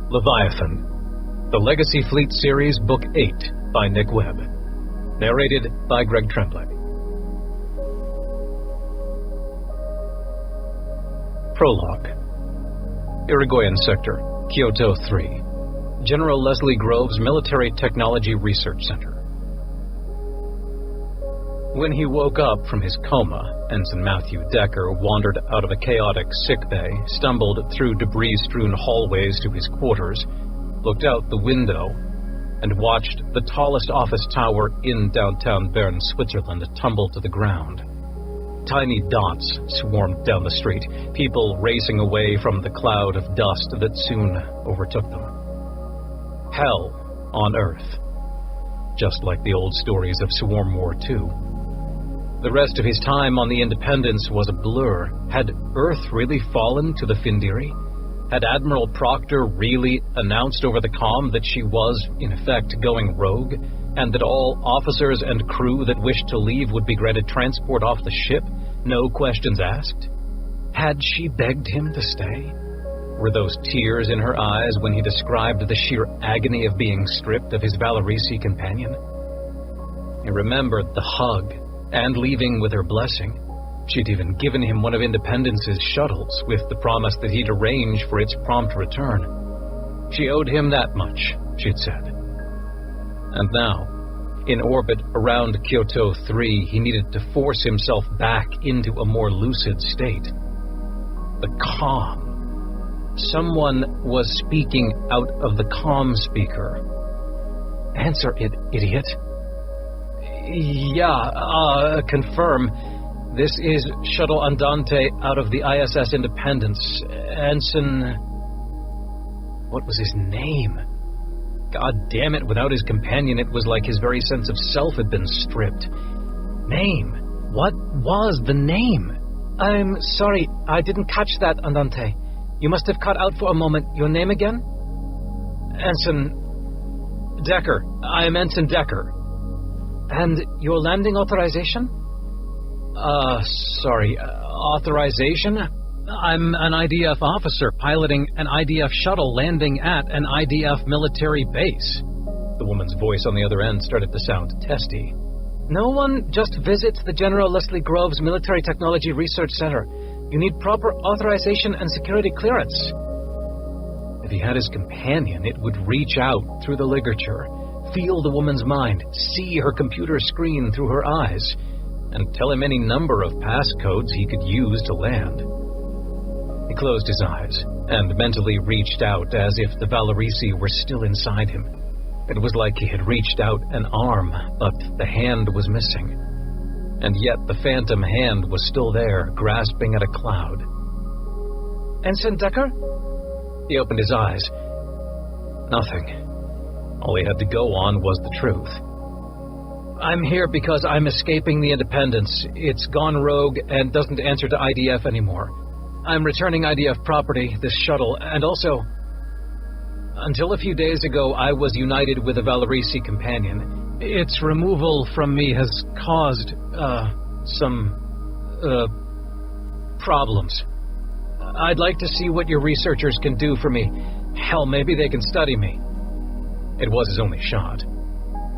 Leviathan, the Legacy Fleet Series, Book 8, by Nick Webb. Narrated by Greg Tremblay. Prologue. Irigoyen Sector, Kyoto 3. General Leslie Groves Military Technology Research Center. When he woke up from his coma, Ensign Matthew Decker wandered out of a chaotic sickbay, stumbled through debris-strewn hallways to his quarters, looked out the window, and watched the tallest office tower in downtown Bern, Switzerland, tumble to the ground. Tiny dots swarmed down the street, people racing away from the cloud of dust that soon overtook them. Hell on Earth, just like the old stories of Swarm War II. The rest of his time on the Independence was a blur. Had Earth really fallen to the Findiri? Had Admiral Proctor really announced over the comm that she was, in effect, going rogue, and that all officers and crew that wished to leave would be granted transport off the ship, no questions asked? Had she begged him to stay? Were those tears in her eyes when he described the sheer agony of being stripped of his Valerisi companion? He remembered the hug, and leaving with her blessing. She'd even given him one of Independence's shuttles, with the promise that he'd arrange for its prompt return. She owed him that much, she'd said. And now, in orbit around Kyoto 3, he needed to force himself back into a more lucid state. The comm. Someone was speaking out of the comm speaker. Answer it, idiot. Yeah, confirm. This is Shuttle Andante out of the ISS Independence. Ensign... What was his name? God damn it, without his companion, it was like his very sense of self had been stripped. Name? What was the name? I'm sorry, I didn't catch that, Andante. You must have cut out for a moment. Your name again? Ensign... Decker. I am Ensign Decker. And your landing authorization? Sorry, authorization? I'm an IDF officer piloting an IDF shuttle landing at an IDF military base. The woman's voice on the other end started to sound testy. No one just visits the General Leslie Groves Military Technology Research Center. You need proper authorization and security clearance. If he had his companion, it would reach out through the ligature, feel the woman's mind, see her computer screen through her eyes, and tell him any number of passcodes he could use to land. He closed his eyes and mentally reached out as if the Valerisi were still inside him. It was like he had reached out an arm, but the hand was missing. And yet the phantom hand was still there, grasping at a cloud. Ensign Decker? He opened his eyes. Nothing. All he had to go on was the truth. I'm here because I'm escaping the Independence. It's gone rogue and doesn't answer to IDF anymore. I'm returning IDF property, this shuttle, and also... Until a few days ago, I was united with a Valerisi companion. Its removal from me has caused, some problems. I'd like to see what your researchers can do for me. Hell, maybe they can study me. It was his only shot.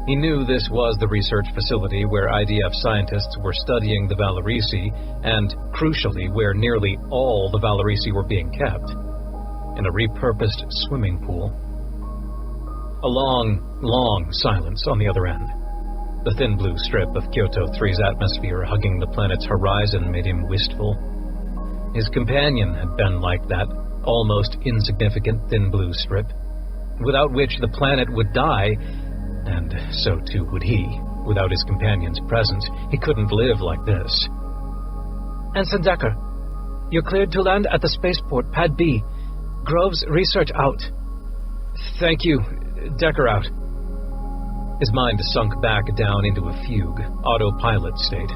He knew this was the research facility where IDF scientists were studying the Valerisi, and, crucially, where nearly all the Valerisi were being kept. In a repurposed swimming pool. A long, long silence on the other end. The thin blue strip of Kyoto 3's atmosphere hugging the planet's horizon made him wistful. His companion had been like that, almost insignificant thin blue strip, without which the planet would die, and so too would he. Without his companion's presence, he couldn't live like this. Ensign Decker, you're cleared to land at the spaceport, Pad B. Groves, research out. Thank you. Decker out. His mind sunk back down into a fugue, autopilot state.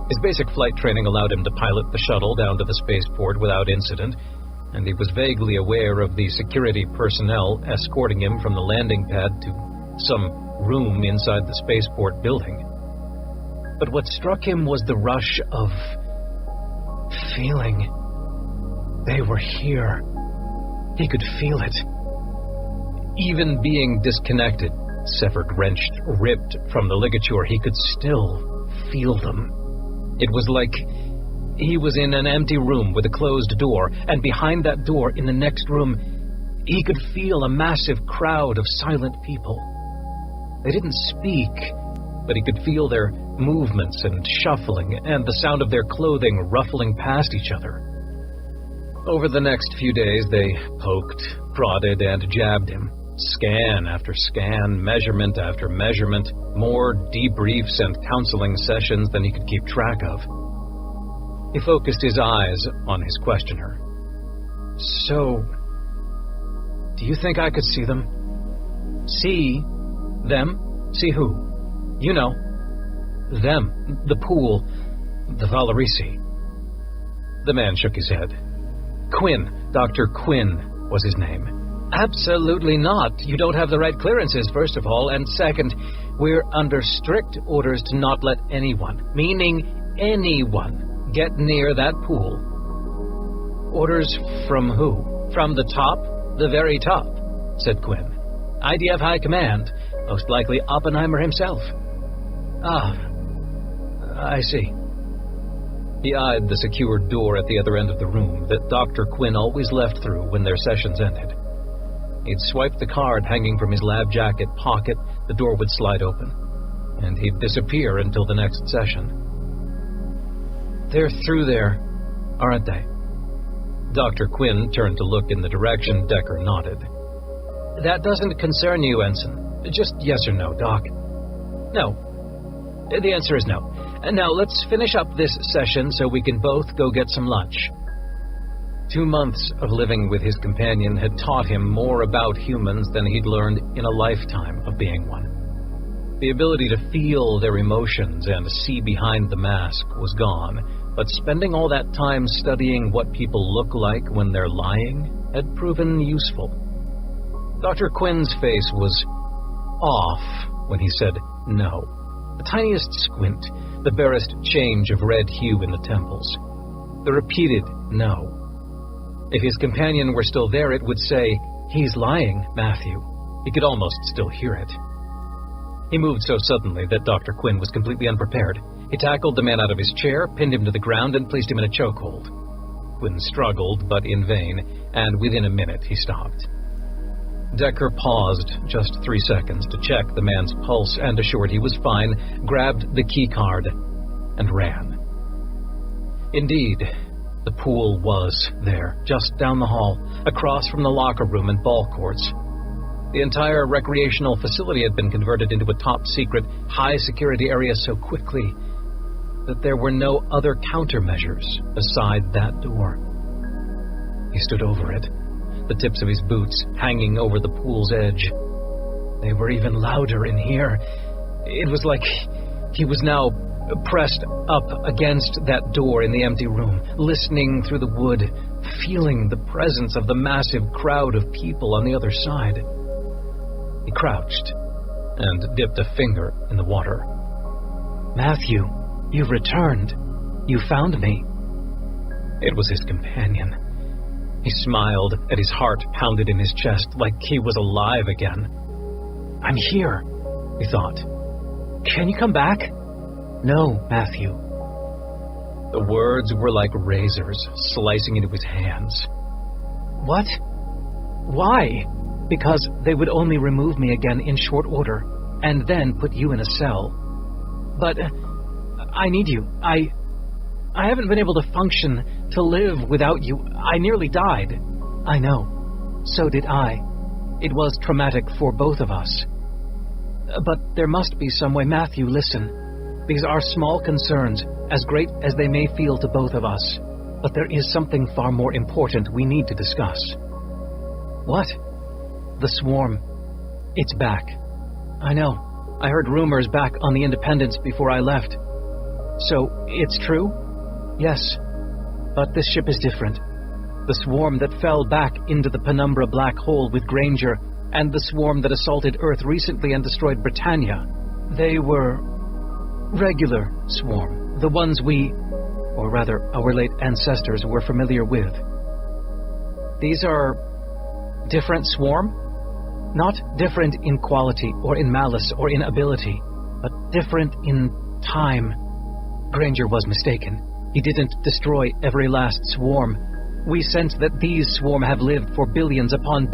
His basic flight training allowed him to pilot the shuttle down to the spaceport without incident, and he was vaguely aware of the security personnel escorting him from the landing pad to some room inside the spaceport building. But what struck him was the rush of feeling. They were here. He could feel it. Even being disconnected, severed, wrenched, ripped from the ligature, he could still feel them. It was like he was in an empty room with a closed door, and behind that door, in the next room, he could feel a massive crowd of silent people. They didn't speak, but he could feel their movements and shuffling, and the sound of their clothing ruffling past each other. Over the next few days, they poked, prodded, and jabbed him. Scan after scan, measurement after measurement, more debriefs and counseling sessions than he could keep track of. He focused his eyes on his questioner. So, do you think I could see them? See them? See who? You know. Them. The pool. The Valerisi. The man shook his head. Quinn. Dr. Quinn was his name. Absolutely not. You don't have the right clearances, first of all, and second, we're under strict orders to not let anyone, meaning anyone, get near that pool. Orders from who? From the top? The very top, said Quinn. IDF High Command, most likely Oppenheimer himself. Ah, I see. He eyed the secured door at the other end of the room that Dr. Quinn always left through when their sessions ended. He'd swipe the card hanging from his lab jacket pocket, the door would slide open, and he'd disappear until the next session. They're through there, aren't they? Dr. Quinn turned to look in the direction Decker nodded. That doesn't concern you, Ensign. Just yes or no, Doc. No. The answer is no. And now let's finish up this session so we can both go get some lunch. 2 months of living with his companion had taught him more about humans than he'd learned in a lifetime of being one. The ability to feel their emotions and see behind the mask was gone, but spending all that time studying what people look like when they're lying had proven useful. Dr. Quinn's face was off when he said no. The tiniest squint, the barest change of red hue in the temples. The repeated no. If his companion were still there, it would say, "He's lying, Matthew." He could almost still hear it. He moved so suddenly that Dr. Quinn was completely unprepared. He tackled the man out of his chair, pinned him to the ground, and placed him in a chokehold. Quinn struggled, but in vain, and within a minute he stopped. Decker paused just 3 seconds to check the man's pulse and, assured he was fine, grabbed the key card and ran. Indeed, the pool was there, just down the hall, across from the locker room and ball courts. The entire recreational facility had been converted into a top-secret, high-security area so quickly that there were no other countermeasures beside that door. He stood over it, the tips of his boots hanging over the pool's edge. They were even louder in here. It was like he was now pressed up against that door in the empty room, listening through the wood, feeling the presence of the massive crowd of people on the other side. He crouched and dipped a finger in the water. Matthew, you've returned. You found me. It was his companion. He smiled, and his heart pounded in his chest like he was alive again. I'm here, he thought. Can you come back? No, Matthew. The words were like razors slicing into his hands. What? Why? Because they would only remove me again in short order, and then put you in a cell. But I need you. I haven't been able to function, to live without you. I nearly died. I know. So did I. It was traumatic for both of us. But there must be some way. Matthew, listen. These are small concerns, as great as they may feel to both of us. But there is something far more important we need to discuss. What? The swarm. It's back. I know. I heard rumors back on the Independence before I left. So, it's true? Yes. But this ship is different. The swarm that fell back into the Penumbra black hole with Granger, and the swarm that assaulted Earth recently and destroyed Britannia, they were regular swarm, the ones we, or rather our late ancestors, were familiar with. These are different swarm? Not different in quality or in malice or in ability, but different in time. Granger was mistaken. He didn't destroy every last swarm. We sense that these swarm have lived for billions upon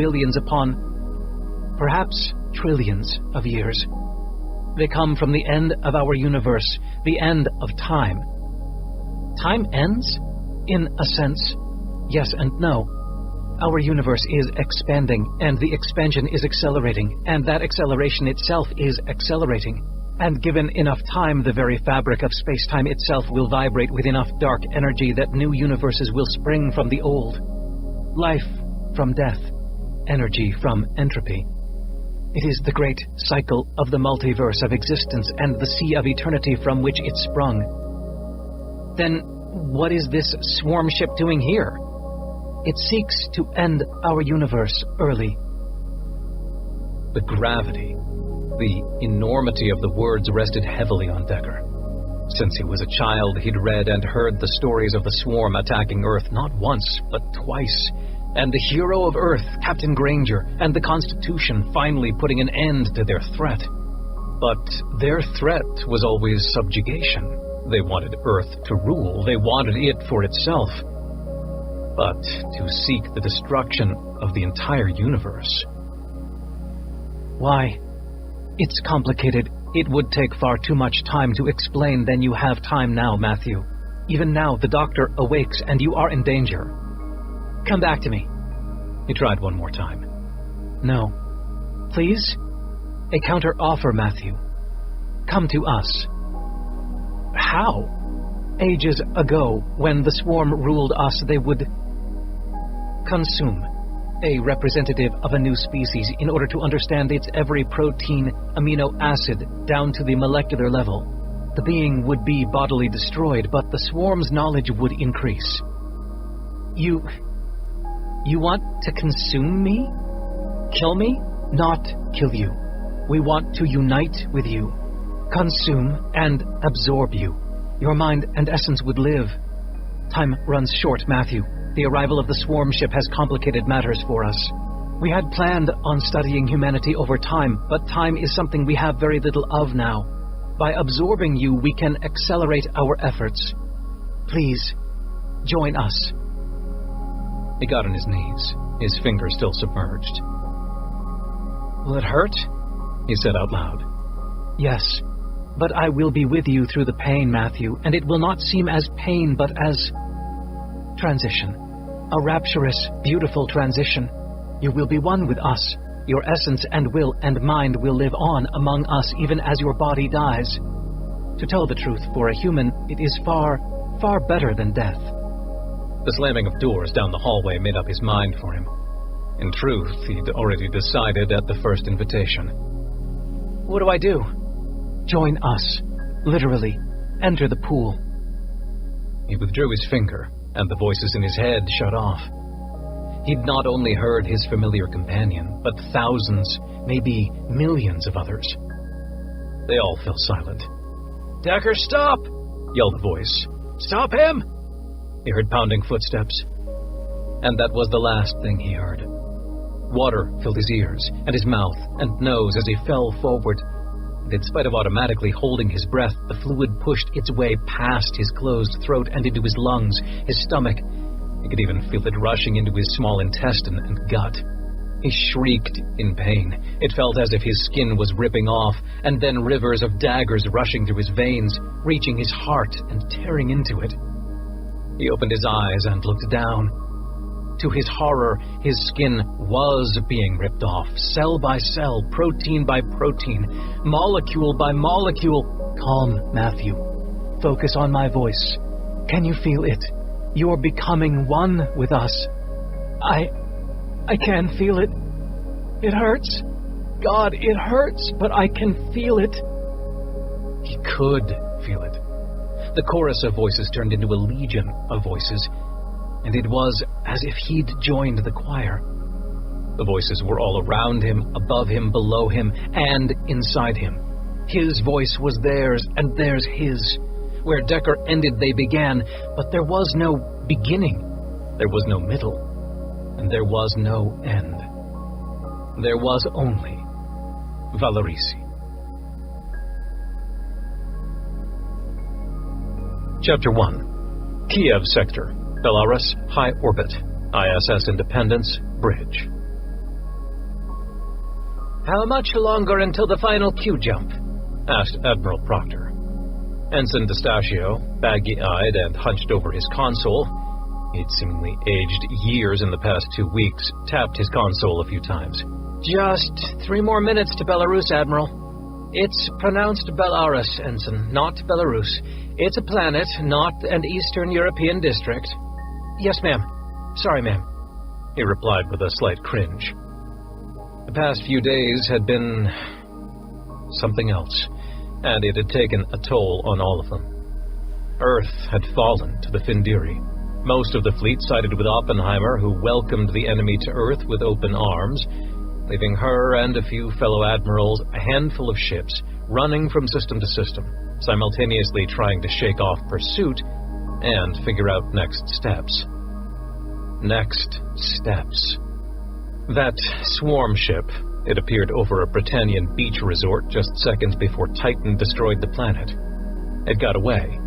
perhaps trillions of years. They come from the end of our universe, the end of time. Time ends? In a sense, yes and no. Our universe is expanding, and the expansion is accelerating, and that acceleration itself is accelerating. And given enough time, the very fabric of space-time itself will vibrate with enough dark energy that new universes will spring from the old. Life from death, energy from entropy. It is the great cycle of the multiverse of existence and the sea of eternity from which it sprung. Then, what is this swarm ship doing here? It seeks to end our universe early. The gravity, the enormity of the words rested heavily on Decker. Since he was a child, he'd read and heard the stories of the swarm attacking Earth not once, but twice. And the hero of Earth, Captain Granger, and the Constitution finally putting an end to their threat. But their threat was always subjugation. They wanted Earth to rule. They wanted it for itself. But to seek the destruction of the entire universe. Why? It's complicated. It would take far too much time to explain than you have time now, Matthew. Even now, the doctor awakes and you are in danger. Come back to me. He tried one more time. No. Please? A counter offer, Matthew. Come to us. How? Ages ago, when the swarm ruled us, they would consume a representative of a new species in order to understand its every protein, amino acid, down to the molecular level. The being would be bodily destroyed, but the swarm's knowledge would increase. You want to consume me? Kill me? Not kill you. We want to unite with you, consume and absorb you. Your mind and essence would live. Time runs short, Matthew. The arrival of the swarm ship has complicated matters for us. We had planned on studying humanity over time, but time is something we have very little of now. By absorbing you, we can accelerate our efforts. Please, join us. He got on his knees, his fingers still submerged. Will it hurt? He said out loud. Yes, but I will be with you through the pain, Matthew, and it will not seem as pain, but as transition. A rapturous, beautiful transition. You will be one with us. Your essence and will and mind will live on among us even as your body dies. To tell the truth, for a human, it is far, far better than death. The slamming of doors down the hallway made up his mind for him. In truth, he'd already decided at the first invitation. What do I do? Join us. Literally. Enter the pool. He withdrew his finger, and the voices in his head shut off. He'd not only heard his familiar companion, but thousands, maybe millions of others. They all fell silent. Decker, stop! Yelled the voice. Stop him! He heard pounding footsteps. And that was the last thing he heard. Water filled his ears, and his mouth and nose as he fell forward. And in spite of automatically holding his breath, the fluid pushed its way past his closed throat and into his lungs, his stomach. He could even feel it rushing into his small intestine and gut. He shrieked in pain. It felt as if his skin was ripping off, and then rivers of daggers rushing through his veins, reaching his heart and tearing into it. He opened his eyes and looked down. To his horror, his skin was being ripped off, cell by cell, protein by protein, molecule by molecule. Calm, Matthew. Focus on my voice. Can you feel it? You're becoming one with us. I can feel it. It hurts. God, it hurts, but I can feel it. He could feel it. The chorus of voices turned into a legion of voices, and it was as if he'd joined the choir. The voices were all around him, above him, below him, and inside him. His voice was theirs, and theirs his. Where Decker ended, they began, but there was no beginning. There was no middle, and there was no end. There was only Valerisi. Chapter 1. Kiev Sector, Belarus, High Orbit, ISS Independence, Bridge. How much longer until the final Q-jump? Asked Admiral Proctor. Ensign D'Eustachio, baggy-eyed and hunched over his console, he'd seemingly aged years in the past 2 weeks, tapped his console a few times. Just 3 more minutes to Belarus, Admiral. It's pronounced Belarus, Ensign, not Belarus. It's a planet, not an Eastern European district. Yes, ma'am. Sorry, ma'am, he replied with a slight cringe. The past few days had been something else, and it had taken a toll on all of them. Earth had fallen to the Findiri. Most of the fleet sided with Oppenheimer, who welcomed the enemy to Earth with open arms, leaving her and a few fellow admirals, a handful of ships, running from system to system, simultaneously trying to shake off pursuit and figure out next steps. Next steps. That swarm ship, it appeared over a Britannian beach resort just seconds before Titan destroyed the planet. It got away.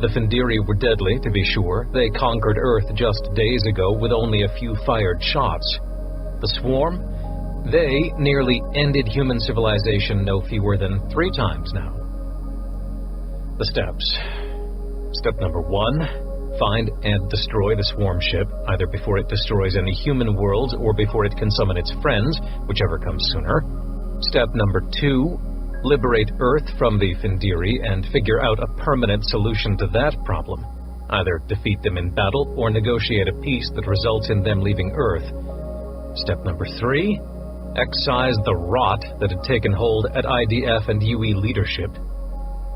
The Findiri were deadly, to be sure. They conquered Earth just days ago with only a few fired shots. The swarm? They nearly ended human civilization no fewer than 3 times now. The steps. Step number 1, find and destroy the swarm ship, either before it destroys any human worlds or before it can summon its friends, whichever comes sooner. Step number 2, liberate Earth from the Findiri and figure out a permanent solution to that problem. Either defeat them in battle or negotiate a peace that results in them leaving Earth. Step number 3, excise the rot that had taken hold at IDF and UE leadership.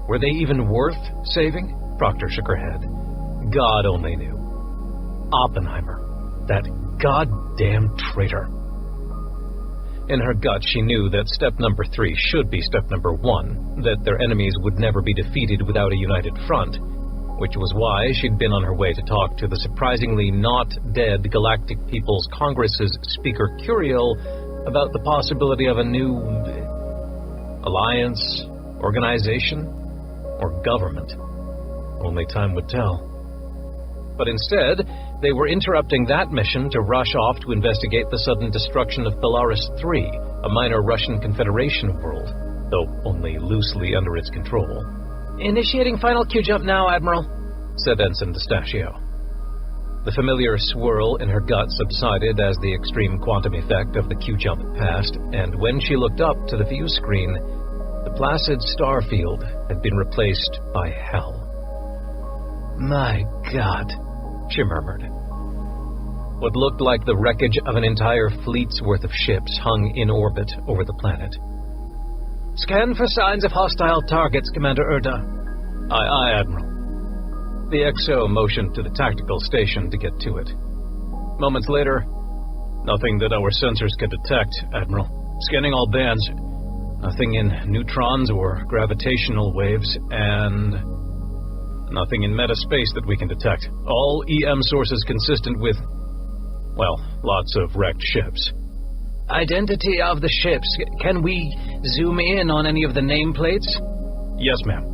Were they even worth saving? Proctor shook her head. God only knew. Oppenheimer, that goddamn traitor. In her gut, she knew that step number 3 should be step number 1, that their enemies would never be defeated without a united front, which was why she'd been on her way to talk to the surprisingly not dead Galactic People's Congress's Speaker Curiel about the possibility of a new alliance, organization, or government. Only time would tell. But instead, they were interrupting that mission to rush off to investigate the sudden destruction of Belarus 3, a minor Russian Confederation world, though only loosely under its control. Initiating final Q-jump now, Admiral, said Ensign D'Eustachio. The familiar swirl in her gut subsided as the extreme quantum effect of the Q-jump passed, and when she looked up to the view screen, the placid star field had been replaced by hell. My God, she murmured. What looked like the wreckage of an entire fleet's worth of ships hung in orbit over the planet. Scan for signs of hostile targets, Commander Erda. Aye, aye, Admiral. The XO motioned to the tactical station to get to it. Moments later, nothing that our sensors can detect, Admiral. Scanning all bands. Nothing in neutrons or gravitational waves, and nothing in metaspace that we can detect. All EM sources consistent with, well, lots of wrecked ships. Identity of the ships. Can we zoom in on any of the nameplates? Yes, ma'am.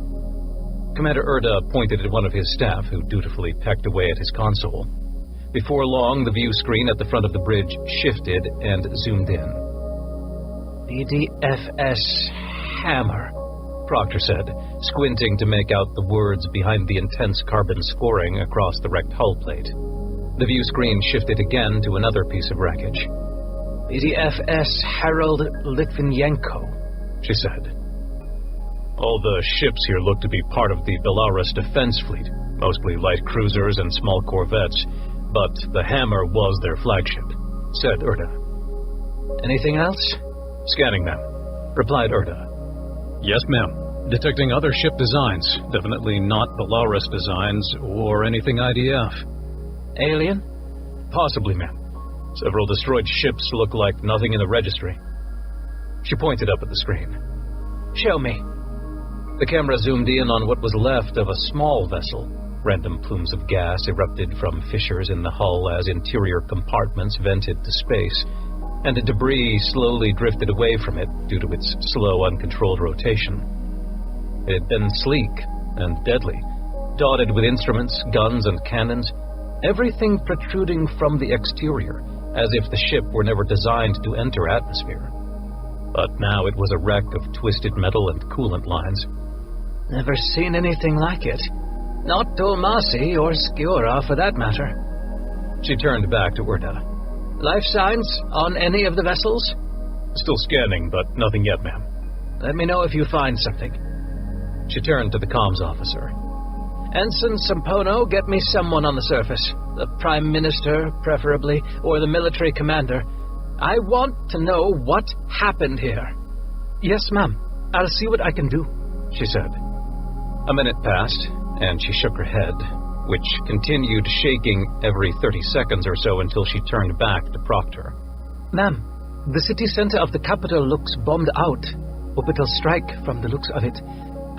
Commander Erda pointed at one of his staff, who dutifully pecked away at his console. Before long, the view screen at the front of the bridge shifted and zoomed in. BDFS Hammer, Proctor said, squinting to make out the words behind the intense carbon scoring across the wrecked hull plate. The view screen shifted again to another piece of wreckage. BDFS Harold Litvinenko, she said. All the ships here look to be part of the Belarus defense fleet, mostly light cruisers and small corvettes, but the Hammer was their flagship, said Erda. Anything else? Scanning, ma'am, replied Erda. Yes, ma'am. Detecting other ship designs, definitely not Belarus designs or anything IDF. Alien? Possibly, ma'am. Several destroyed ships look like nothing in the registry. She pointed up at the screen. Show me. The camera zoomed in on what was left of a small vessel. Random plumes of gas erupted from fissures in the hull as interior compartments vented to space. and the debris slowly drifted away from it due to its slow, uncontrolled rotation. It had been sleek and deadly, dotted with instruments, guns, and cannons, everything protruding from the exterior, as if the ship were never designed to enter atmosphere. But now it was a wreck of twisted metal and coolant lines. Never seen anything like it. Not Dulmasi or Skiora, for that matter. She turned back to Urda. Life signs on any of the vessels? Still scanning, but nothing yet, ma'am. Let me know if you find something. She turned to the comms officer. Ensign Sampono, get me someone on the surface. The Prime Minister, preferably, or the military commander. I want to know what happened here. Yes, ma'am. I'll see what I can do, she said. A minute passed, and she shook her head, which continued shaking every 30 seconds or so until she turned back to Proctor. Ma'am, the city center of the capital looks bombed out. Orbital strike from the looks of it.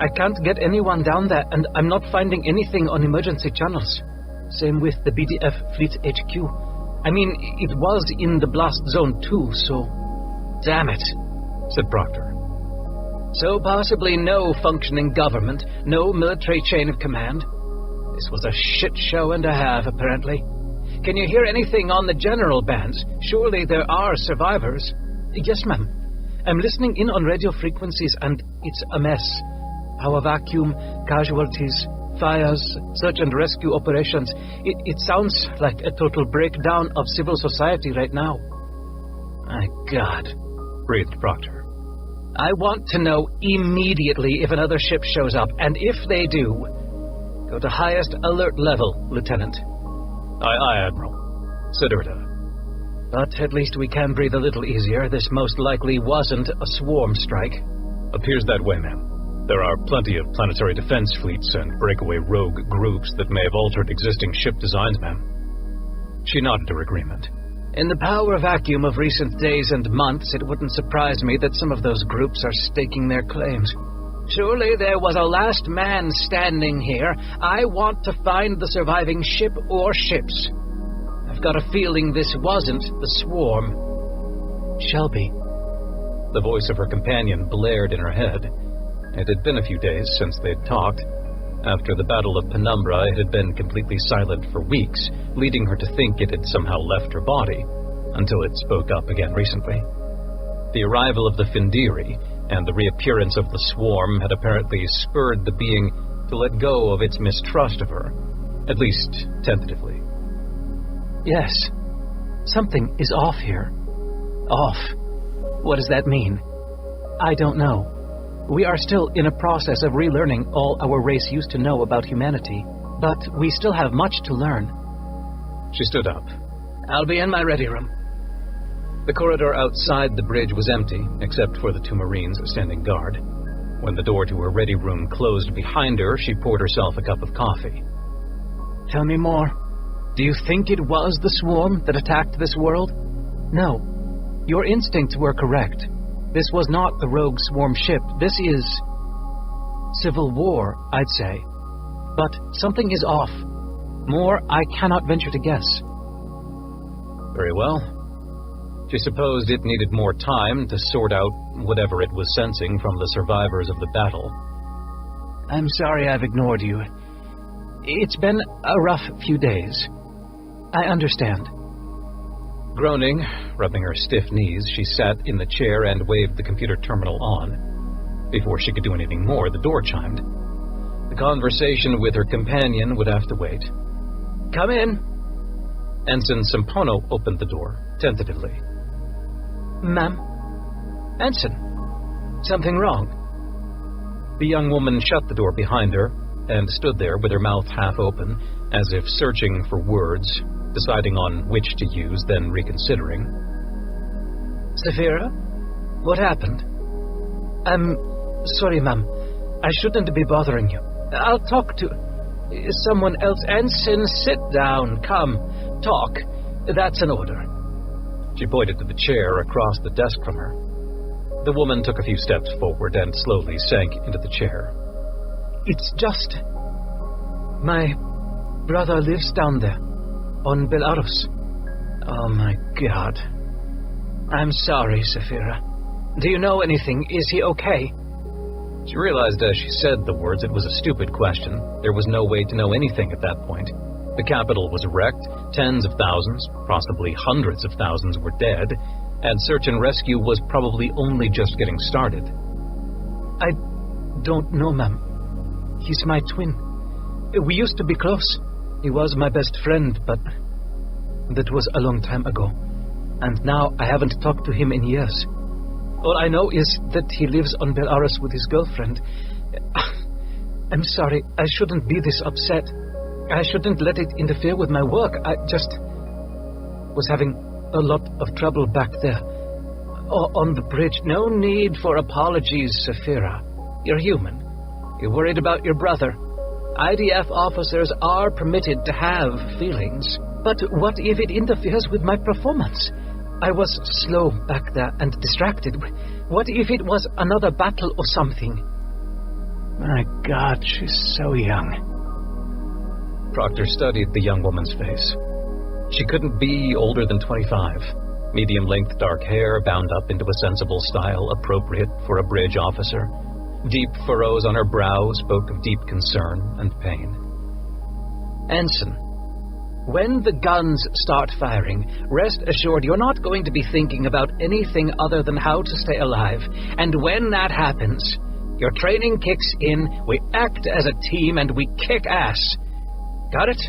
I can't get anyone down there, and I'm not finding anything on emergency channels. Same with the BDF Fleet HQ. I mean, it was in the blast zone too, so... Damn it, said Proctor. So possibly no functioning government, no military chain of command. This was a shit show and a half, apparently. Can you hear anything on the general bands? Surely there are survivors. Yes, ma'am. I'm listening in on radio frequencies, and it's a mess. Power vacuum, casualties, fires, search and rescue operations. It sounds like a total breakdown of civil society right now. My God, breathed Proctor. I want to know immediately if another ship shows up, and if they do, go to highest alert level, Lieutenant. Aye, Admiral, said Urda. But at least we can breathe a little easier. This most likely wasn't a swarm strike. Appears that way, ma'am. There are plenty of planetary defense fleets and breakaway rogue groups that may have altered existing ship designs, ma'am. She nodded her agreement. In the power vacuum of recent days and months, it wouldn't surprise me that some of those groups are staking their claims. Surely there was a last man standing here. I want to find the surviving ship or ships. I've got a feeling this wasn't the swarm. Shelby. The voice of her companion blared in her head. It had been a few days since they'd talked. After the Battle of Penumbra, it had been completely silent for weeks, leading her to think it had somehow left her body, until it spoke up again recently. The arrival of the Findiri and the reappearance of the swarm had apparently spurred the being to let go of its mistrust of her, at least tentatively. Yes, something is off here. Off. What does that mean? I don't know. We are still in a process of relearning all our race used to know about humanity, but we still have much to learn. She stood up. I'll be in my ready room. The corridor outside the bridge was empty, except for the two Marines standing guard. When the door to her ready room closed behind her, she poured herself a cup of coffee. Tell me more. Do you think it was the swarm that attacked this world? No. Your instincts were correct. This was not the rogue swarm ship. This is civil war, I'd say. But something is off. More I cannot venture to guess. Very well. She supposed it needed more time to sort out whatever it was sensing from the survivors of the battle. I'm sorry I've ignored you. It's been a rough few days. I understand. Groaning, rubbing her stiff knees, she sat in the chair and waved the computer terminal on. Before she could do anything more, the door chimed. The conversation with her companion would have to wait. Come in. Ensign Sampono opened the door, tentatively. Ma'am? Ensign, something wrong? The young woman shut the door behind her and stood there with her mouth half open, as if searching for words, deciding on which to use, then reconsidering. Saphira? What happened? I'm sorry, ma'am. I shouldn't be bothering you. I'll talk to someone else. Ensign, sit down. Come, talk. That's an order. She pointed to the chair across the desk from her. The woman took a few steps forward and slowly sank into the chair. It's just... my brother lives down there. On Belarus. Oh, my God. I'm sorry, Saphira. Do you know anything? Is he okay? She realized as she said the words it was a stupid question. There was no way to know anything at that point. The capital was wrecked, tens of thousands, possibly hundreds of thousands were dead, and search and rescue was probably only just getting started. I don't know, ma'am. He's my twin. We used to be close. He was my best friend, but that was a long time ago. And now I haven't talked to him in years. All I know is that he lives on Belarus with his girlfriend. I'm sorry, I shouldn't be this upset. I shouldn't let it interfere with my work. I just was having a lot of trouble back there. On the bridge. No need for apologies, Saphira. You're human. You're worried about your brother. IDF officers are permitted to have feelings. But what if it interferes with my performance? I was slow back there and distracted. What if it was another battle or something? My God, she's so young. Proctor studied the young woman's face. She couldn't be older than 25. Medium-length dark hair bound up into a sensible style appropriate for a bridge officer. Deep furrows on her brow spoke of deep concern and pain. Ensign, when the guns start firing, rest assured you're not going to be thinking about anything other than how to stay alive. And when that happens, your training kicks in, we act as a team, and we kick ass. Got it?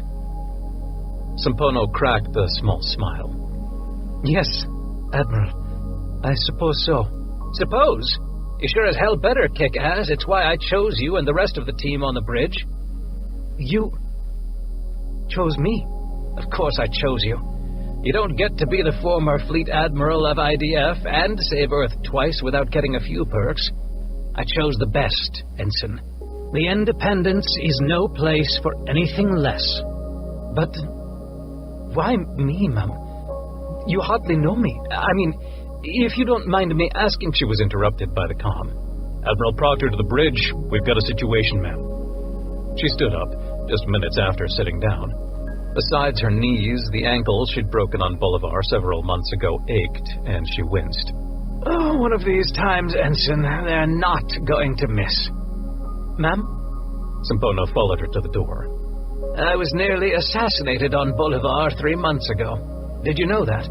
Sampono cracked a small smile. Yes, Admiral. I suppose so. Suppose? You sure as hell better kick ass. It's why I chose you and the rest of the team on the bridge. You chose me? Of course I chose you. You don't get to be the former Fleet Admiral of IDF and save Earth twice without getting a few perks. I chose the best, Ensign. The Independence is no place for anything less. But why me, ma'am? You hardly know me. I mean, if you don't mind me asking... She was interrupted by the comm. Admiral Proctor to the bridge. We've got a situation, ma'am. She stood up, just minutes after sitting down. Besides her knees, the ankles she'd broken on Bolivar several months ago ached, and she winced. Oh, one of these times, Ensign, they're not going to miss. Ma'am? Sampono followed her to the door. I was nearly assassinated on Bolivar 3 months ago. Did you know that?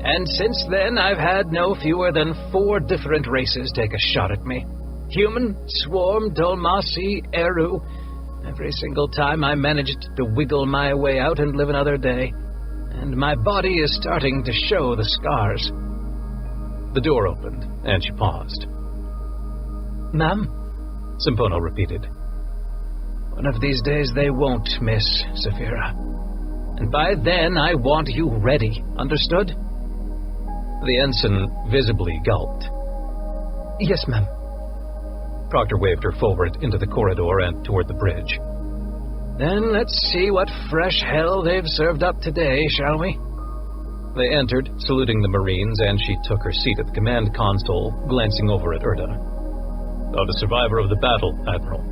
And since then, I've had no fewer than 4 different races take a shot at me. Human, Swarm, Dulmasi, Eru. Every single time I managed to wiggle my way out and live another day. And my body is starting to show the scars. The door opened, and she paused. Ma'am? Sampono repeated. One of these days they won't miss, Saphira. And by then I want you ready, understood? The ensign visibly gulped. Yes, ma'am. Proctor waved her forward into the corridor and toward the bridge. Then let's see what fresh hell they've served up today, shall we? They entered, saluting the Marines, and she took her seat at the command console, glancing over at Erda. Not a survivor of the battle, Admiral.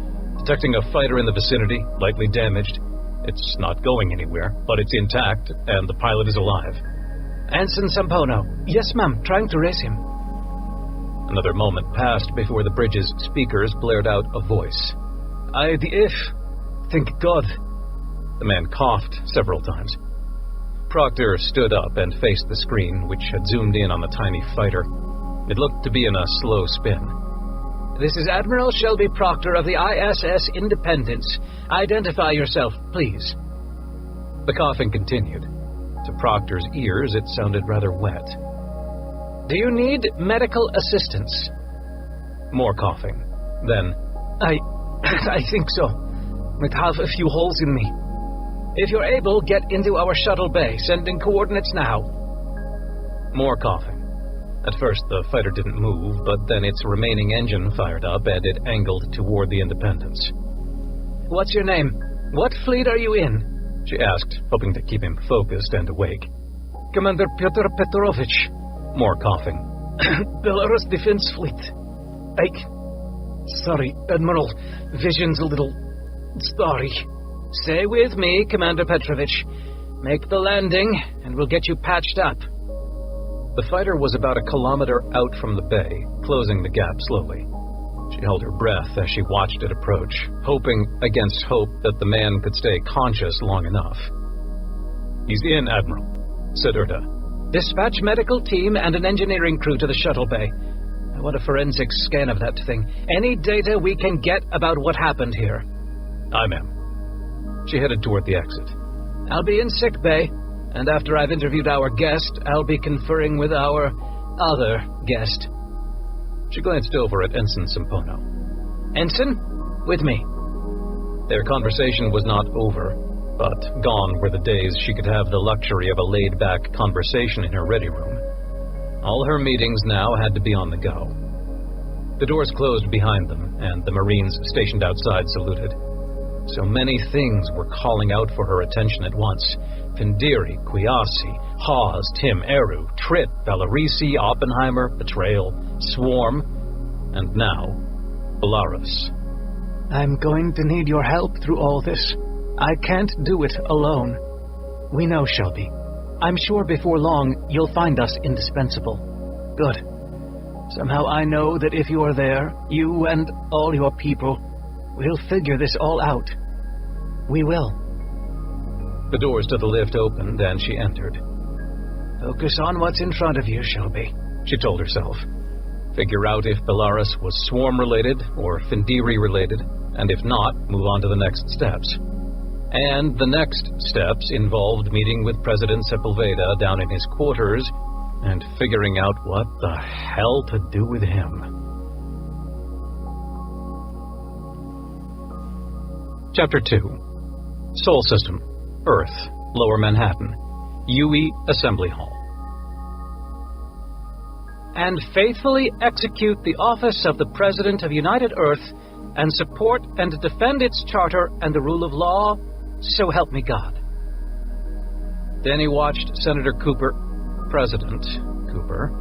Detecting a fighter in the vicinity, likely damaged. It's not going anywhere, but it's intact, and the pilot is alive. Ensign Sampono. Yes, ma'am. Trying to raise him. Another moment passed before the bridge's speakers blared out a voice. IDF. Thank God. The man coughed several times. Proctor stood up and faced the screen, which had zoomed in on the tiny fighter. It looked to be in a slow spin. This is Admiral Shelby Proctor of the ISS Independence. Identify yourself, please. The coughing continued. To Proctor's ears, it sounded rather wet. Do you need medical assistance? More coughing. Then, I think so. Might have a few holes in me. If you're able, get into our shuttle bay. Sending coordinates now. More coughing. At first, the fighter didn't move, but then its remaining engine fired up and it angled toward the Independence. What's your name? What fleet are you in? She asked, hoping to keep him focused and awake. Commander Pyotr Petrovich. More coughing. Belarus Defense Fleet. Sorry, Admiral. Vision's a little starry. Stay with me, Commander Petrovich. Make the landing, and we'll get you patched up. The fighter was about a kilometer out from the bay, closing the gap slowly. She held her breath as she watched it approach, hoping against hope that the man could stay conscious long enough. "He's in, Admiral," said Erda. "Dispatch medical team and an engineering crew to the shuttle bay. I want a forensic scan of that thing. Any data we can get about what happened here." "Aye, ma'am." She headed toward the exit. "I'll be in sick bay, and after I've interviewed our guest, I'll be conferring with our other guest." She glanced over at Ensign Simpono. "Ensign, with me." Their conversation was not over, but gone were the days she could have the luxury of a laid-back conversation in her ready room. All her meetings now had to be on the go. The doors closed behind them, and the Marines stationed outside saluted. So many things were calling out for her attention at once. Findiri, Quiasi, Hawes, Tim, Eru, Trip, Valerisi, Oppenheimer, Betrayal, Swarm, and now, Belarus. "I'm going to need your help through all this. I can't do it alone. We know, Shelby. I'm sure before long you'll find us indispensable. Good. Somehow I know that if you are there, you and all your people, we'll figure this all out. We will." The doors to the lift opened and she entered. "Focus on what's in front of you, Shelby," she told herself. Figure out if Belarus was Swarm-related or Findiri-related, and if not, move on to the next steps. And the next steps involved meeting with President Sepulveda down in his quarters and figuring out what the hell to do with him. Chapter 2. Sol System, Earth, Lower Manhattan, UE Assembly Hall. "And faithfully execute the office of the President of United Earth, and support and defend its charter and the rule of law, so help me God." Then he watched Senator Cooper, President Cooper,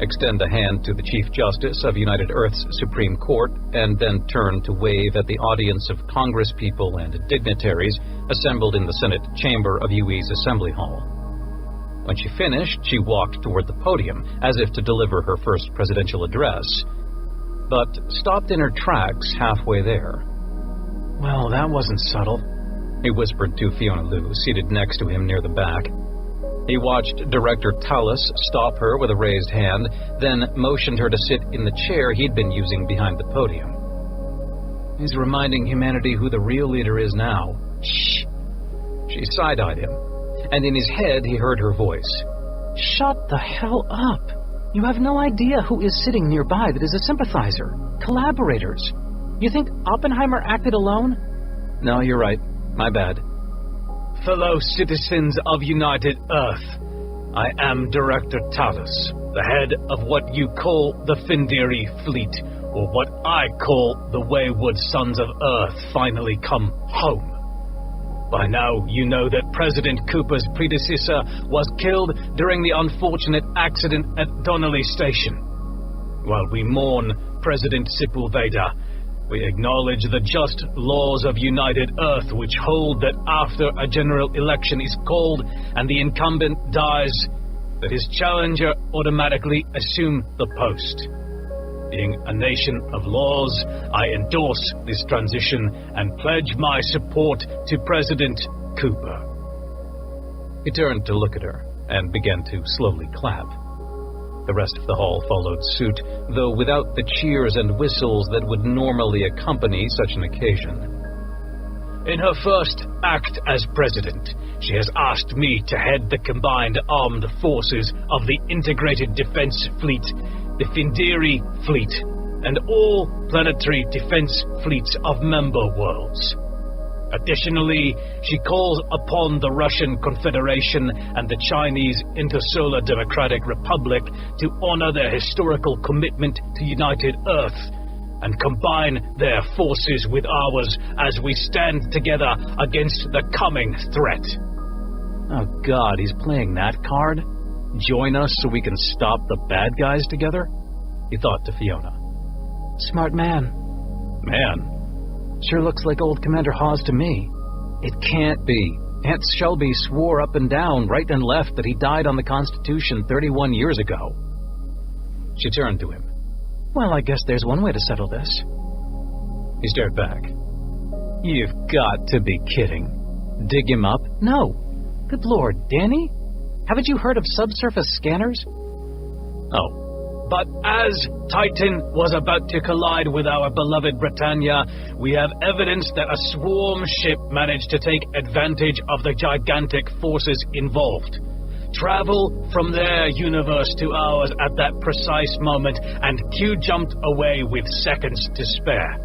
extend a hand to the Chief Justice of United Earth's Supreme Court, and then turn to wave at the audience of congresspeople and dignitaries assembled in the Senate chamber of UE's Assembly Hall. When she finished, she walked toward the podium, as if to deliver her first presidential address, but stopped in her tracks halfway there. "Well, that wasn't subtle," he whispered to Fiona Liu, seated next to him near the back. He watched Director Tallis stop her with a raised hand, then motioned her to sit in the chair he'd been using behind the podium. "He's reminding humanity who the real leader is now." "Shh." She side-eyed him, and in his head he heard her voice. "Shut the hell up. You have no idea who is sitting nearby that is a sympathizer. Collaborators. You think Oppenheimer acted alone?" "No, you're right. My bad." "Fellow citizens of United Earth, I am Director Tallis, the head of what you call the Findiri Fleet, or what I call the wayward sons of Earth finally come home. By now, you know that President Cooper's predecessor was killed during the unfortunate accident at Donnelly Station. While we mourn President Sepulveda, we acknowledge the just laws of United Earth, which hold that after a general election is called and the incumbent dies, that his challenger automatically assume the post. Being a nation of laws, I endorse this transition and pledge my support to President Cooper." He turned to look at her and began to slowly clap. The rest of the hall followed suit, though without the cheers and whistles that would normally accompany such an occasion. "In her first act as president, she has asked me to head the combined armed forces of the Integrated Defense Fleet, the Findiri Fleet, and all planetary defense fleets of member worlds. Additionally, she calls upon the Russian Confederation and the Chinese Intersolar Democratic Republic to honor their historical commitment to United Earth and combine their forces with ours as we stand together against the coming threat." Oh God, he's playing that card? Join us so we can stop the bad guys together? He thought to Fiona. "Smart man." "Man? "Sure looks like old Commander Hawes to me." It can't be. Aunt Shelby swore up and down, right and left, that he died on the Constitution 31 years ago. She turned to him. Well, I guess there's one way to settle this. He stared back. You've got to be kidding. Dig him up? No. Good Lord, Danny? Haven't you heard of subsurface scanners? Oh. But as Titan was about to collide with our beloved Britannia, we have evidence that a swarm ship managed to take advantage of the gigantic forces involved. Travel from their universe to ours at that precise moment, and Q jumped away with seconds to spare.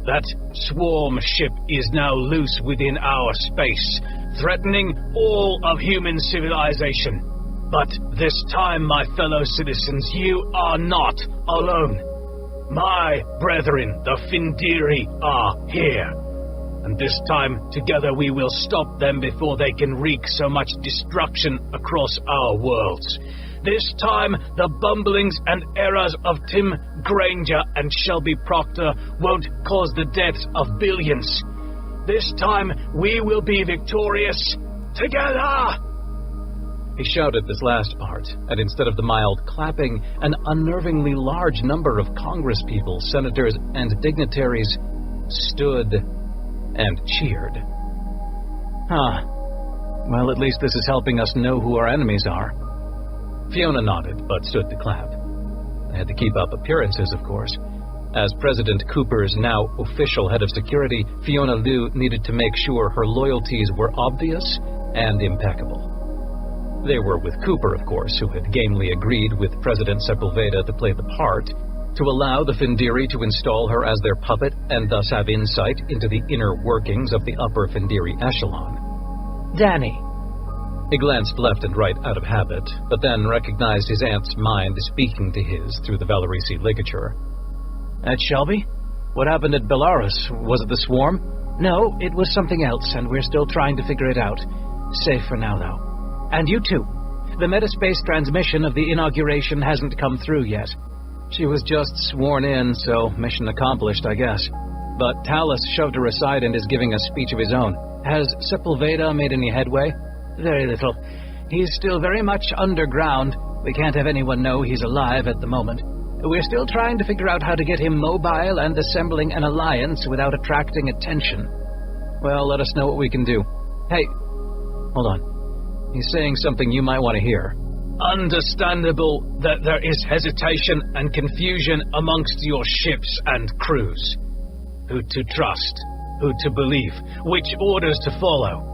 That swarm ship is now loose within our space, threatening all of human civilization. But this time, my fellow citizens, you are not alone. My brethren, the Findiri, are here. And this time, together we will stop them before they can wreak so much destruction across our worlds. This time, the bumblings and errors of Tim Granger and Shelby Proctor won't cause the deaths of billions. This time, we will be victorious together! He shouted this last part, and instead of the mild clapping, an unnervingly large number of congresspeople, senators, and dignitaries stood and cheered. Well, at least this is helping us know who our enemies are. Fiona nodded, but stood to clap. They had to keep up appearances, of course. As President Cooper's now official head of security, Fiona Liu needed to make sure her loyalties were obvious and impeccable. They were with Cooper, of course, who had gamely agreed with President Sepulveda to play the part, to allow the Findiri to install her as their puppet and thus have insight into the inner workings of the upper Findiri echelon. Danny. He glanced left and right out of habit, but then recognized his aunt's mind speaking to his through the Valerisi ligature. At Shelby? What happened at Belarus? Was it the swarm? No, it was something else, and we're still trying to figure it out. Safe for now, though. And you too. The metaspace transmission of the inauguration hasn't come through yet. She was just sworn in, so mission accomplished, I guess. But Talus shoved her aside and is giving a speech of his own. Has Sepulveda made any headway? Very little. He's still very much underground. We can't have anyone know he's alive at the moment. We're still trying to figure out how to get him mobile and assembling an alliance without attracting attention. Well, let us know what we can do. Hey, hold on. He's saying something you might want to hear. Understandable that there is hesitation and confusion amongst your ships and crews. Who to trust, who to believe, which orders to follow.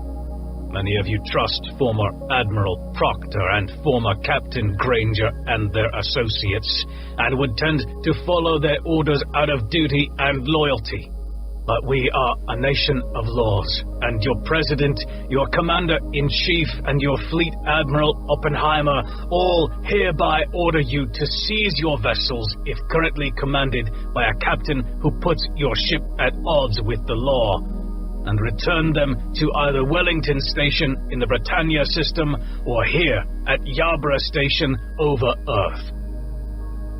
Many of you trust former Admiral Proctor and former Captain Granger and their associates, and would tend to follow their orders out of duty and loyalty. But we are a nation of laws, and your president, your commander-in-chief, and your fleet admiral Oppenheimer all hereby order you to seize your vessels if currently commanded by a captain who puts your ship at odds with the law, and return them to either Wellington Station in the Britannia system or here at Yarborough Station over Earth.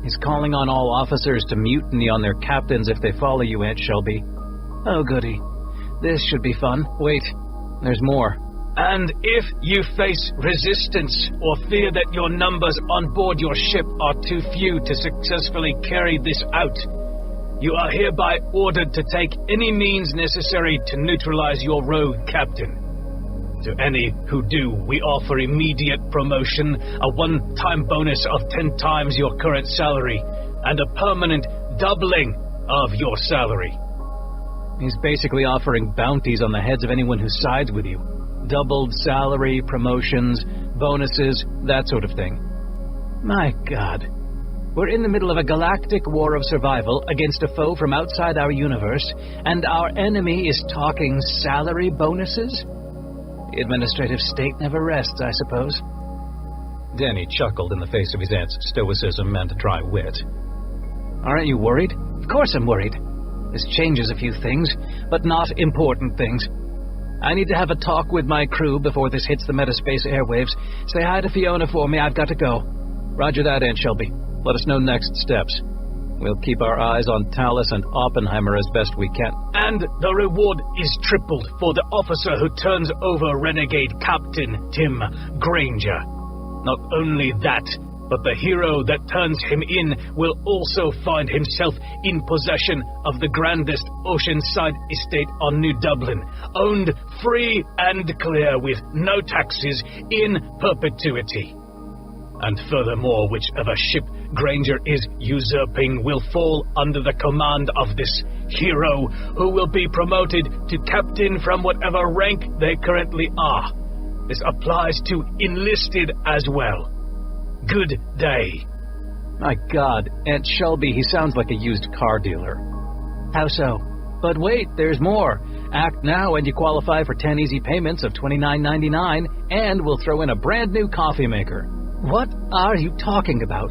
He's calling on all officers to mutiny on their captains if they follow you, Aunt Shelby. Oh, goody. This should be fun. Wait, there's more. And if you face resistance or fear that your numbers on board your ship are too few to successfully carry this out, you are hereby ordered to take any means necessary to neutralize your rogue captain. To any who do, we offer immediate promotion, a one-time bonus of 10 times your current salary, and a permanent doubling of your salary. He's basically offering bounties on the heads of anyone who sides with you. Doubled salary, promotions, bonuses, that sort of thing. My God. We're in the middle of a galactic war of survival against a foe from outside our universe, and our enemy is talking salary bonuses? The administrative state never rests, I suppose. Danny chuckled in the face of his aunt's stoicism and dry wit. Aren't you worried? Of course I'm worried. This changes a few things, but not important things. I need to have a talk with my crew before this hits the metaspace airwaves. Say hi to Fiona for me, I've got to go. Roger that, Aunt Shelby. Let us know next steps. We'll keep our eyes on Talus and Oppenheimer as best we can. And the reward is tripled for the officer who turns over renegade Captain Tim Granger. Not only that, but the hero that turns him in will also find himself in possession of the grandest oceanside estate on New Dublin, owned free and clear with no taxes in perpetuity. And furthermore, whichever ship Granger is usurping will fall under the command of this hero, who will be promoted to captain from whatever rank they currently are. This applies to enlisted as well. Good day. My God, Aunt Shelby, he sounds like a used car dealer. How so? But wait, there's more. Act now and you qualify for 10 easy payments of $29.99, and we'll throw in a brand new coffee maker. What are you talking about?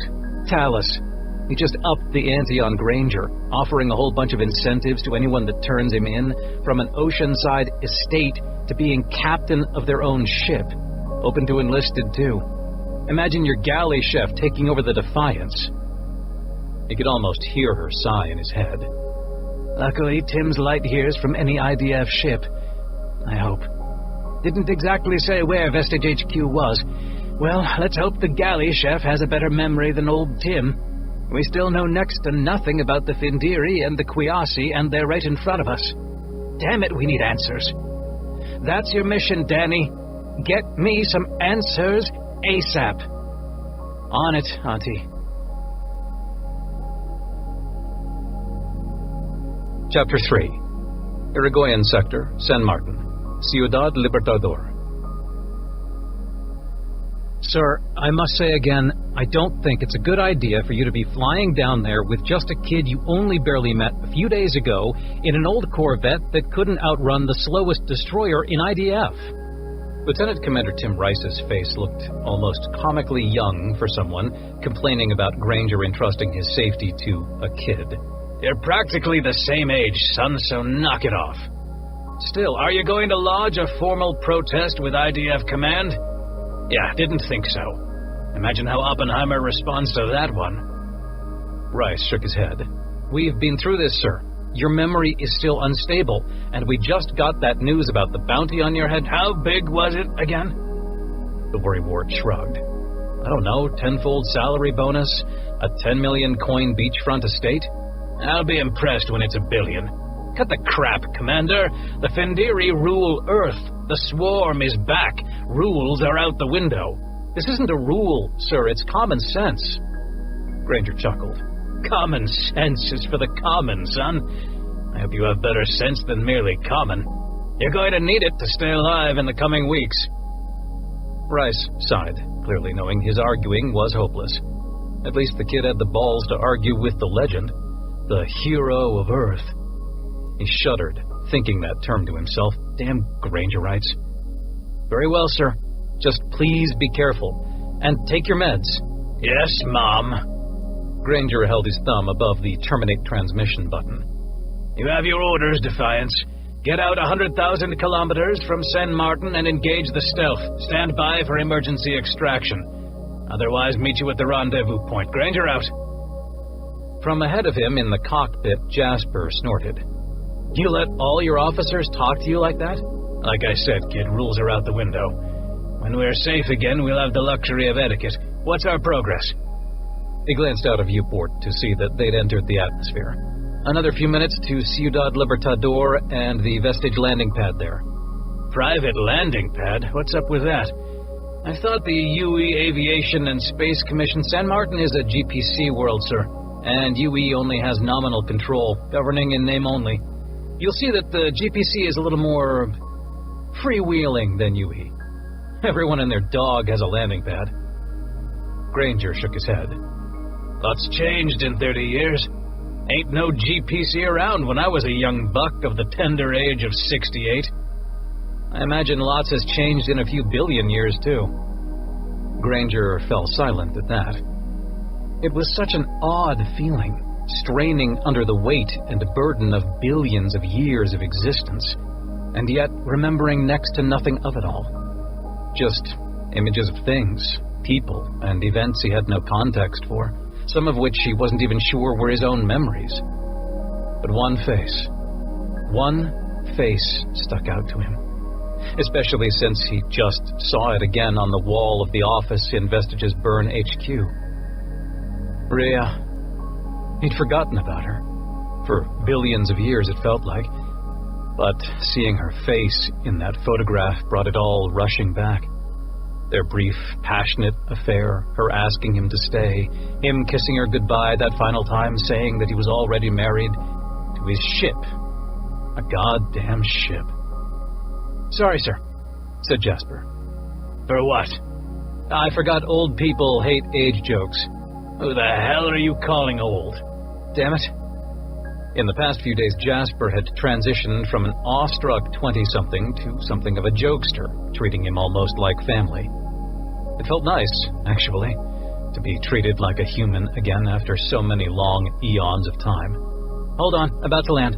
Talus. He just upped the ante on Granger, offering a whole bunch of incentives to anyone that turns him in, from an oceanside estate to being captain of their own ship. Open to enlisted, too. Imagine your galley chef taking over the Defiance. He could almost hear her sigh in his head. Luckily, Tim's light years from any IDF ship. I hope. Didn't exactly say where Vestige HQ was. Well, let's hope the galley chef has a better memory than old Tim. We still know next to nothing about the Findiri and the Quiasi, and they're right in front of us. Damn it, we need answers. That's your mission, Danny. Get me some answers ASAP. On it, Auntie. Chapter 3. Irigoyen Sector, San Martin, Ciudad Libertador. Sir, I must say again, I don't think it's a good idea for you to be flying down there with just a kid you only barely met a few days ago in an old Corvette that couldn't outrun the slowest destroyer in IDF. Lieutenant Commander Tim Rice's face looked almost comically young for someone complaining about Granger entrusting his safety to a kid. You're practically the same age, son, so knock it off. Still, are you going to lodge a formal protest with IDF Command? Yeah, didn't think so. Imagine how Oppenheimer responds to that one. Rice shook his head. We've been through this, sir. Your memory is still unstable, and we just got that news about the bounty on your head. How big was it again? The worrywart shrugged. I don't know, 10-fold salary bonus, a 10 million coin beachfront estate? I'll be impressed when it's $1 billion. Cut the crap, Commander. The Findiri rule Earth. The swarm is back. Rules are out the window. This isn't a rule, sir. It's common sense. Granger chuckled. Common sense is for the common, son. I hope you have better sense than merely common. You're going to need it to stay alive in the coming weeks. Rice sighed, clearly knowing his arguing was hopeless. At least the kid had the balls to argue with the legend. The hero of Earth. He shuddered, thinking that term to himself. Damn Grangerites. Very well, sir. Just please be careful. And take your meds. Yes, Mom. Granger held his thumb above the terminate transmission button. You have your orders, Defiance. Get out 100,000 kilometers from San Martin and engage the stealth. Stand by for emergency extraction. Otherwise, meet you at the rendezvous point. Granger out. From ahead of him in the cockpit, Jasper snorted. You let all your officers talk to you like that? Like I said, kid, rules are out the window. When we're safe again, we'll have the luxury of etiquette. What's our progress? He glanced out of viewport to see that they'd entered the atmosphere. Another few minutes to Ciudad Libertador and the Vestige landing pad there. Private landing pad? What's up with that? I thought the UE Aviation and Space Commission San Martin is a GPC world, sir. And UE only has nominal control, governing in name only. You'll see that the GPC is a little more freewheeling than UE. Everyone and their dog has a landing pad. Granger shook his head. Lots changed in 30 years. Ain't no GPC around when I was a young buck of the tender age of 68. I imagine lots has changed in a few billion years, too. Granger fell silent at that. It was such an odd feeling, straining under the weight and burden of billions of years of existence, and yet remembering next to nothing of it all. Just images of things, people, and events he had no context for. some of which he wasn't even sure were his own memories. But one face stuck out to him, especially since he just saw it again on the wall of the office in Vestige's Burn HQ. Rhea. He'd forgotten about her. For billions of years, it felt like. But seeing her face in that photograph brought it all rushing back. Their brief, passionate affair, her asking him to stay, him kissing her goodbye that final time, saying that he was already married to his ship. A goddamn ship. "Sorry, sir," said Jasper. For what? "I forgot old people hate age jokes." Who the hell are you calling old? Damn it. In the past few days, Jasper had transitioned from an awestruck 20-something to something of a jokester, treating him almost like family. It felt nice, actually, to be treated like a human again after so many long eons of time. "Hold on, about to land."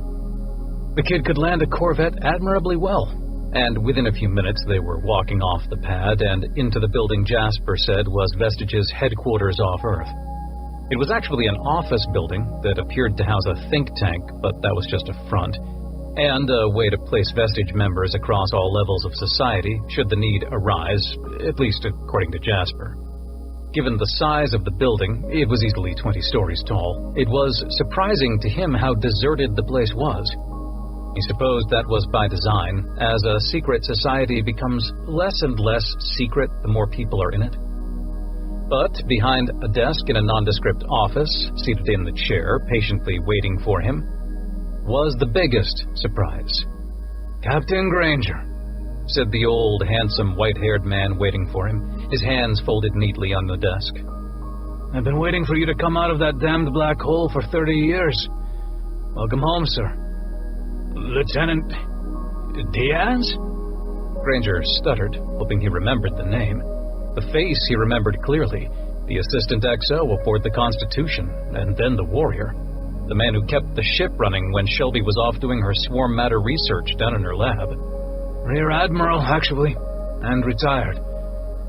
The kid could land a Corvette admirably well, and within a few minutes they were walking off the pad and into the building Jasper said was Vestige's headquarters off-Earth. It was actually an office building that appeared to house a think tank, but that was just a front, and a way to place Vestige members across all levels of society should the need arise, at least according to Jasper. Given the size of the building, it was easily 20 stories tall. It was surprising to him how deserted the place was. He supposed that was by design, as a secret society becomes less and less secret the more people are in it. But behind a desk in a nondescript office, seated in the chair, patiently waiting for him, was the biggest surprise. "Captain Granger," said the old, handsome, white-haired man waiting for him, his hands folded neatly on the desk. "I've been waiting for you to come out of that damned black hole for 30 years. Welcome home, sir." Lieutenant Diaz? Granger stuttered, hoping he remembered the name. The face he remembered clearly, the Assistant XO aboard the Constitution, and then the Warrior. The man who kept the ship running when Shelby was off doing her swarm matter research down in her lab. Rear Admiral, actually, and retired.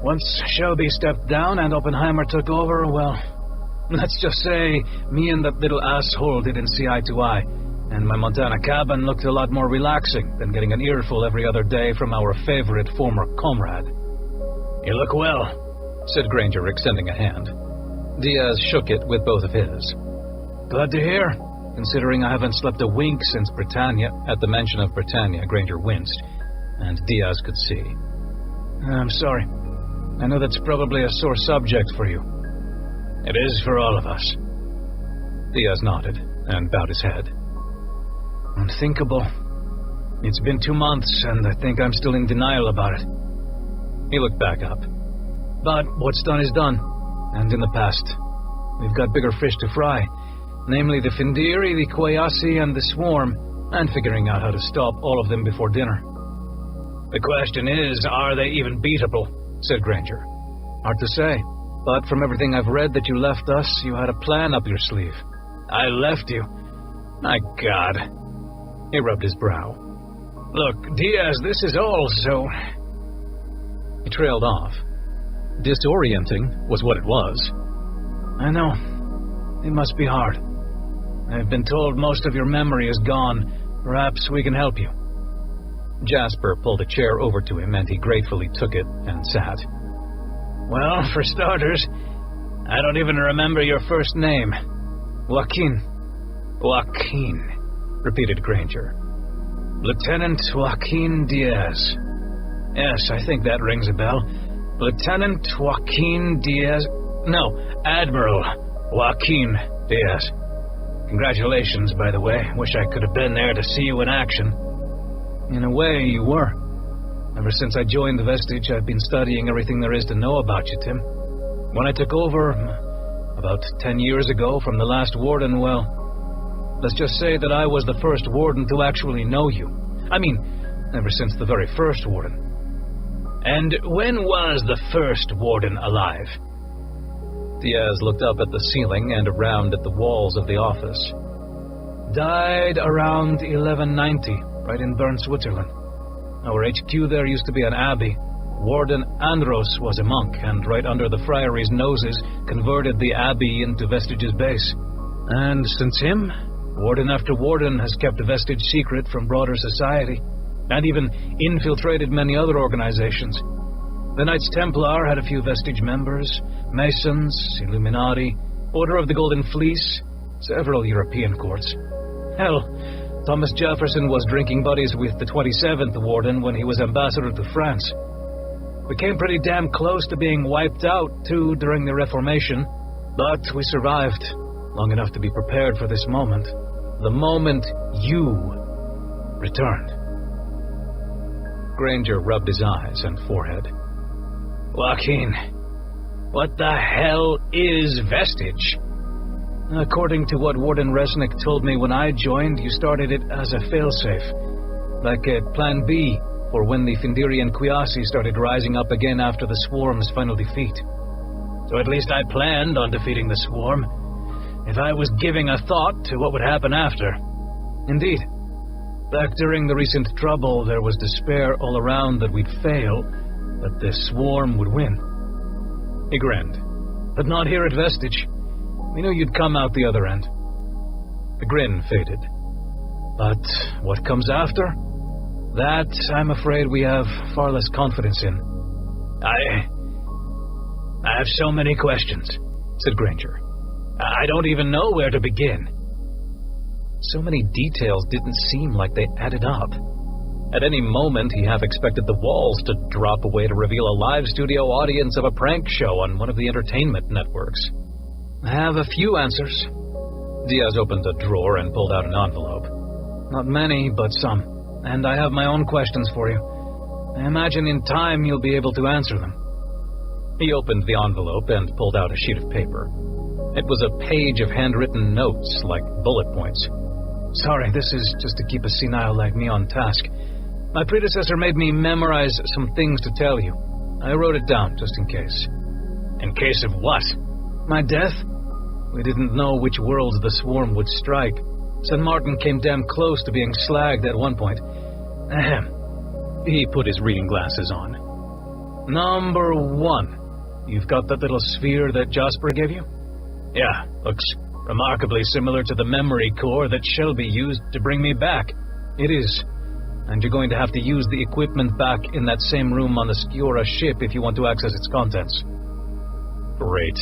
Once Shelby stepped down and Oppenheimer took over, well, let's just say me and that little asshole didn't see eye to eye, and my Montana cabin looked a lot more relaxing than getting an earful every other day from our favorite former comrade. "You look well," said Granger, extending a hand. Diaz shook it with both of his. "Glad to hear, considering I haven't slept a wink since Britannia." At the mention of Britannia, Granger winced, and Diaz could see. "I'm sorry. I know that's probably a sore subject for you." "It is for all of us." Diaz nodded and bowed his head. "Unthinkable. It's been 2 months, and I think I'm still in denial about it." He looked back up. "But what's done is done, and in the past. We've got bigger fish to fry, namely the Findiri, the Kwayasi, and the Swarm, and figuring out how to stop all of them before dinner." "The question is, are they even beatable?" said Granger. "Hard to say, but from everything I've read that you left us, you had a plan up your sleeve." "I left you? My God." He rubbed his brow. "Look, Diaz, this is all so..." He trailed off. Disorienting was what it was. "I know. It must be hard. I've been told most of your memory is gone. Perhaps we can help you." Jasper pulled a chair over to him, and he gratefully took it and sat. "Well, for starters, I don't even remember your first name." "Joaquin." "Joaquin," repeated Granger. "Lieutenant Joaquin Diaz. Yes, I think that rings a bell. Lieutenant Joaquin Diaz. No, Admiral Joaquin Diaz. Congratulations, by the way. Wish I could have been there to see you in action." "In a way, you were. Ever since I joined the Vestige, I've been studying everything there is to know about you, Tim. When I took over, about 10 years ago, from the last warden, well, let's just say that I was the first warden to actually know you. I mean, ever since the very first warden." "And when was the first warden alive?" Diaz looked up at the ceiling and around at the walls of the office. "Died around 1190, right in Bern, Switzerland. Our HQ there used to be an abbey. Warden Andros was a monk, and right under the friary's noses converted the abbey into Vestige's base. And since him, warden after warden has kept the Vestige secret from broader society, and even infiltrated many other organizations. The Knights Templar had a few Vestige members, Masons, Illuminati, Order of the Golden Fleece, several European courts. Hell, Thomas Jefferson was drinking buddies with the 27th Warden when he was ambassador to France. We came pretty damn close to being wiped out, too, during the Reformation, but we survived long enough to be prepared for this moment. The moment you returned. Granger rubbed his eyes and forehead. Joaquin, what the hell is Vestige? According to what Warden Resnick told me when I joined, you started it as a failsafe, like a plan B for when the Findirian Quiasi started rising up again after the Swarm's final defeat. So at least I planned on defeating the Swarm, if I was giving a thought to what would happen after. Indeed. Back during the recent trouble, there was despair all around that we'd fail, but the Swarm would win. He grinned. But not here at Vestige. We knew you'd come out the other end. The grin faded. But what comes after? That, I'm afraid, we have far less confidence in. I have so many questions, said Granger. I don't even know where to begin. So many details didn't seem like they added up. At any moment, he half expected the walls to drop away to reveal a live studio audience of a prank show on one of the entertainment networks. I have a few answers. Diaz opened a drawer and pulled out an envelope. Not many, but some. And I have my own questions for you. I imagine in time you'll be able to answer them. He opened the envelope and pulled out a sheet of paper. It was a page of handwritten notes, like bullet points. Sorry, this is just to keep a senile like me on task. My predecessor made me memorize some things to tell you. I wrote it down, just in case. In case of what? My death? We didn't know which worlds the Swarm would strike. San Martin came damn close to being slagged at one point. Ahem. He put his reading glasses on. Number 1. You've got that little sphere that Jasper gave you? Yeah, looks remarkably similar to the memory core that Shelby used to bring me back. It is. And you're going to have to use the equipment back in that same room on the Sciora ship if you want to access its contents. Great.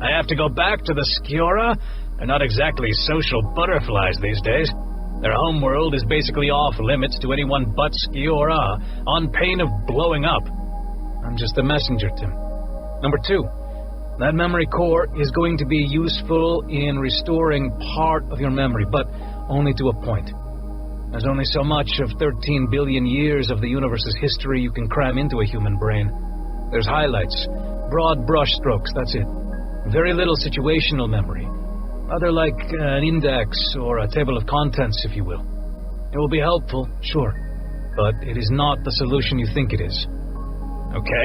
I have to go back to the Sciora? They're not exactly social butterflies these days. Their homeworld is basically off limits to anyone but Sciora, on pain of blowing up. I'm just the messenger, Tim. Number 2. That memory core is going to be useful in restoring part of your memory, but only to a point. There's only so much of 13 billion years of the universe's history you can cram into a human brain. There's highlights, broad brushstrokes, that's it. Very little situational memory. Rather like an index or a table of contents, if you will. It will be helpful, sure, but it is not the solution you think it is. Okay.